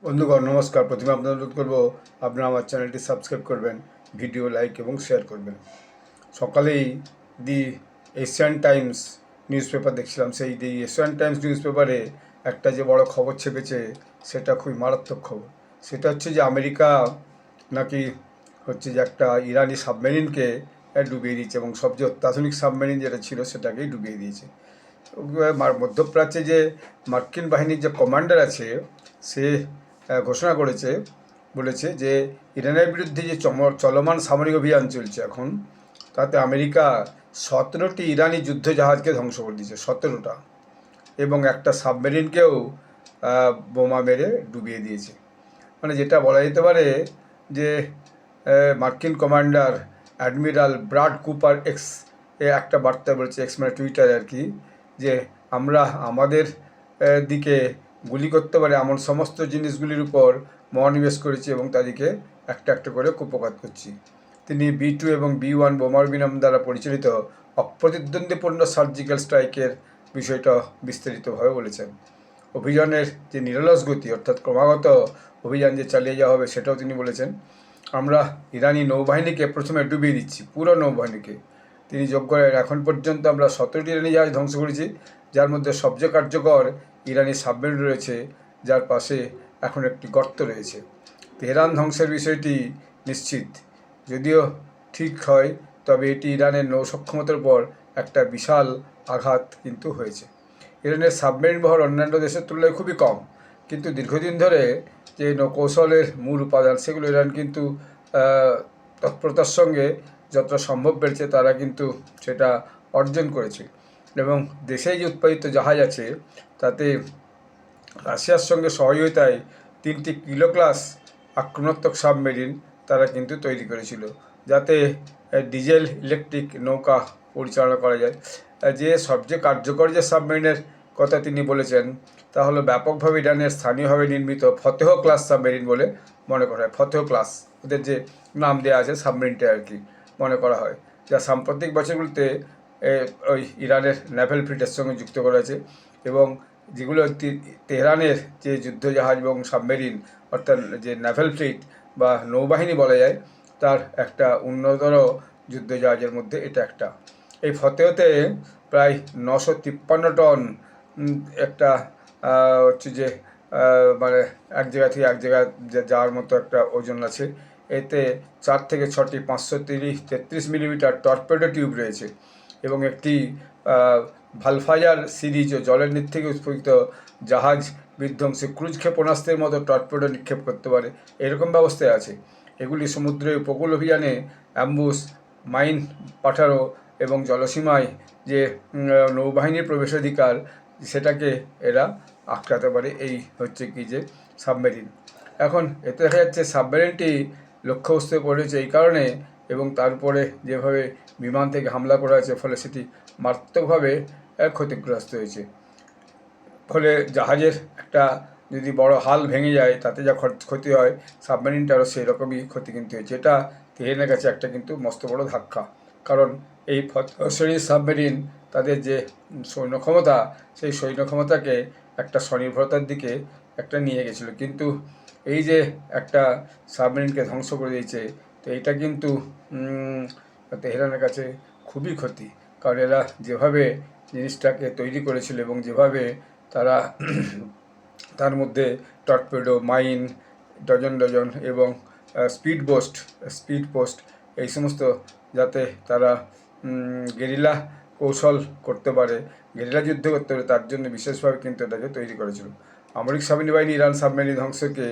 বন্ধুগণ নমস্কার। প্রথমে আপনাদের অনুরোধ করবো আপনারা আমার চ্যানেলটি সাবস্ক্রাইব করবেন, ভিডিও লাইক এবং শেয়ার করবেন। সকালেই দি এশিয়ান টাইমস নিউজ পেপার দেখছিলাম। সেই দি এশিয়ান টাইমস নিউজ পেপারে একটা যে বড় খবর ছেপেছে সেটা খুবই মারাত্মক খবর। সেটা হচ্ছে যে আমেরিকা নাকি হচ্ছে যে একটা ইরানি সাবমেরিনকে ডুবিয়ে দিয়েছে এবং সবচেয়ে অত্যাধুনিক সাবমেরিন যেটা ছিল সেটাকেই ডুবিয়ে দিয়েছে। মধ্যপ্রাচ্যে যে মার্কিন বাহিনীর যে কমান্ডার আছে সে ঘোষণা বলেছে যে ইরানের বিরুদ্ধে যে চলমান সামরিক অভিযান চলছে এখন, তাতে আমেরিকা 17টি ইরানি যুদ্ধজাহাজকে ধ্বংস করে দিয়েছে, 17টা, এবং একটা সাবমেরিনকেও বোমা মেরে ডুবিয়ে দিয়েছে। মানে যেটা বলা যেতে পারে যে মার্কিন commander admiral Brad Cooper x একটা বার্তা বলেছে, এক্স মানে টুইটারে আর কি, যে আমরা আমাদের দিকে গুলি করতে পারে এমন সমস্ত জিনিসগুলির উপর মনোনিবেশ করেছি এবং তাদেরকে একটা একটা করে কুপঘাত করছি। তিনি B2 এবং B1 বোমার বিমান দ্বারা পরিচালিত অপ্রতিদ্বন্দ্বীপূর্ণ সার্জিক্যাল স্ট্রাইকের বিষয়টা বিস্তারিতভাবে বলেছেন। অভিযানের যে নিরলস গতি, অর্থাৎ ক্রমাগত অভিযান যে চালিয়ে যাওয়া হবে, সেটাও তিনি বলেছেন। আমরা ইরানি নৌবাহিনীকে প্রথমে ডুবিয়ে দিচ্ছি, পুরো নৌবাহিনীকে। তিনি যোগ করেন, এখন পর্যন্ত আমরা 17টি ইরানি জাহাজ ধ্বংস করেছি, যার মধ্যে সবচেয়ে কার্যকর ইরানি সাবমেরিন রয়েছে, যার পাশে এখন একটি গর্ত রয়েছে। তেহরান ধ্বংসের বিষয়টি নিশ্চিত, যদিও ঠিক হয়, তবে এটি ইরানের নৌ সক্ষমতার উপর একটা বিশাল আঘাত কিন্তু হয়েছে। ইরানের সাবমেরিন বহর অন্যান্য দেশের তুলনায় খুবই কম, কিন্তু দীর্ঘদিন ধরে যে নৌকৌশলের মূল উপাদান সেগুলো ইরান কিন্তু তৎপরতার সঙ্গে যতটা সম্ভব পেরেছে তারা কিন্তু সেটা অর্জন করেছে। এবং দেশে যে উৎপাদিত জাহাজ আছে তাতে রাশিয়ার সঙ্গে সহযোগিতায় 3টি কিলো ক্লাস আক্রমণাত্মক সাবমেরিন তারা কিন্তু তৈরি করেছিল, যাতে ডিজেল ইলেকট্রিক নৌকা পরিচালনা করা যায়। যে সবচেয়ে কার্যকর যে সাবমেরিনের কথা তিনি বলেছেন তা হলো ব্যাপকভাবে ইরানের স্থানীয়ভাবে নির্মিত ফতেহ ক্লাস সাবমেরিন বলে মনে করা হয়। ফতেহ ক্লাস ওদের যে নাম দেওয়া আছে সাবমেরিনটা আর কি মনে করা হয়, যা সাম্প্রতিক বছরগুলিতে ওই ইরানের নেভেল ফ্লিটের সঙ্গে যুক্ত করা হয়েছে। এবং যেগুলো তেহরানের যে যুদ্ধজাহাজ এবং সাবমেরিন, অর্থাৎ যে নেভেল ফ্লিট বা নৌবাহিনী বলা যায়, তার একটা উন্নতর যুদ্ধজাহাজের মধ্যে এটা একটা। এই ফতেহতে প্রায় 953 টন একটা হচ্ছে যে মানে এক জায়গা থেকে এক জায়গায় যাওয়ার মতো একটা ওজন আছে। এতে 4 থেকে 6টি 533 মিলিমিটার টর্পেডো টিউব রয়েছে এবং একটি ভালফায়ার সিরিজ ও জলের নিচ থেকে উৎক্ষেপিত জাহাজ বিধ্বংসী ক্রুজ ক্ষেপণাস্ত্রের মতো টর্পেডো নিক্ষেপ করতে পারে, এরকম ব্যবস্থায় আছে। এগুলি সমুদ্রের উপকূল অভিযানে অ্যাম্বুশ, মাইন পাঠানো এবং জলসীমায় যে নৌবাহিনীর প্রবেশাধিকার সেটাকে এরা আটকাতে পারে। এই হচ্ছে কি যে সাবমেরিন। এখন এতে দেখা যাচ্ছে সাবমেরিনটি লক্ষ্যবস্তুতে পড়েছে এই কারণে, এবং তারপরে যেভাবে বিমান থেকে হামলা করা হয়েছে ফলে সেটি মারাত্মকভাবে ক্ষতিগ্রস্ত হয়েছে। ফলে জাহাজের একটা যদি বড় হাল ভেঙে যায় তাতে যা ক্ষতি হয়, সাবমেরিনটারও সেই রকমই ক্ষতি কিন্তু হয়েছে। এটা তেহরানের কাছে একটা কিন্তু মস্ত বড় ধাক্কা, কারণ এই শ্রেণীর সাবমেরিন তাদের যে সৈন্য ক্ষমতা, সেই সৈন্য ক্ষমতাকে একটা স্বনির্ভরতার দিকে একটা নিয়ে গেছিলো, কিন্তু এই যে একটা সাবমেরিনকে ধ্বংস করে দিয়েছে, তো এইটা কিন্তু তেহরানের কাছে খুবই ক্ষতি। কারণ এরা যেভাবে জিনিসটাকে তৈরি করেছিল এবং যেভাবে তারা তার মধ্যে টর্পেডো, মাইন, ডজন ডজন এবং স্পিড পোস্ট এই সমস্ত, যাতে তারা গেরিলা কৌশল করতে পারে, গেরিলা যুদ্ধ করতে পারে, তার জন্য বিশেষভাবে কিন্তু এটাকে তৈরি করেছিল। সামরিক বাহিনী ইরান সাবমেরিন ধ্বংসকে,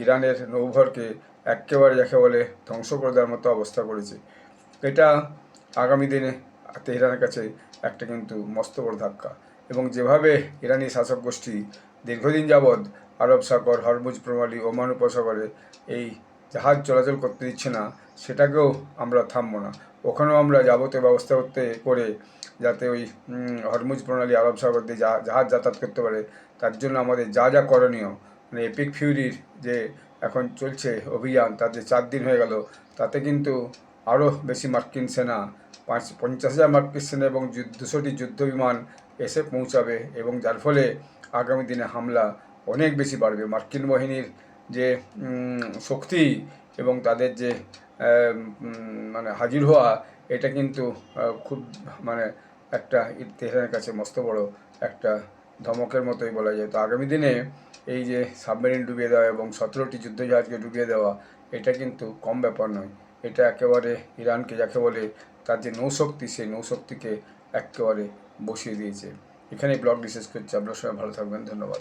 ইরানের নৌভরকে একেবারে যাকে বলে ধ্বংস করে দেওয়ার মতো অবস্থা করেছে। এটা আগামী দিনে তেহরানের কাছে একটা কিন্তু মস্ত বড় ধাক্কা। এবং যেভাবে ইরানি শাসক গোষ্ঠী দীর্ঘদিন যাবৎ আরব সাগর, হরমুজ প্রণালী, ওমান উপসাগরে এই জাহাজ চলাচল করতে দিচ্ছে না, সেটাকেও আমরা থামবো না। ওখানেও আমরা যাবতীয় ব্যবস্থা করে যাতে ওই হরমুজ প্রণালী, আরব সাগর দিয়ে জাহাজ যাতায়াত করতে পারে, তার জন্য আমাদের যা যা করণীয়, মানে এপিক ফিউরির যে এখন চলছে অভিযান, তাতে 4 দিন হয়ে গেল, তাতে কিন্তু আরও বেশি মার্কিন সেনা, 50,000 মার্কিন সেনা এবং 200টি যুদ্ধ বিমান এসে পৌঁছাবে, এবং যার ফলে আগামী দিনে হামলা অনেক বেশি বাড়বে। মার্কিন বাহিনীর যে শক্তি এবং তাদের যে মানে হাজির হওয়া, এটা কিন্তু খুব মানে একটা তেহরানের কাছে মস্ত বড় একটা ধমকের মতোই বলা যায়। তো আগামী দিনে এই যে সাবমেরিন ডুবিয়ে দেওয়া এবং 17টি যুদ্ধজাহাজকে ডুবিয়ে দেওয়া, এটা কিন্তু কম ব্যাপার নয়। এটা একেবারে ইরানকে, যাকে বলে তার যে নৌশক্তি, সেই নৌশক্তিকে একেবারে বসিয়ে দিয়েছে। এখানেই ব্লগটি শেষ করছি। আপনার সবাই ভালো থাকবেন, ধন্যবাদ।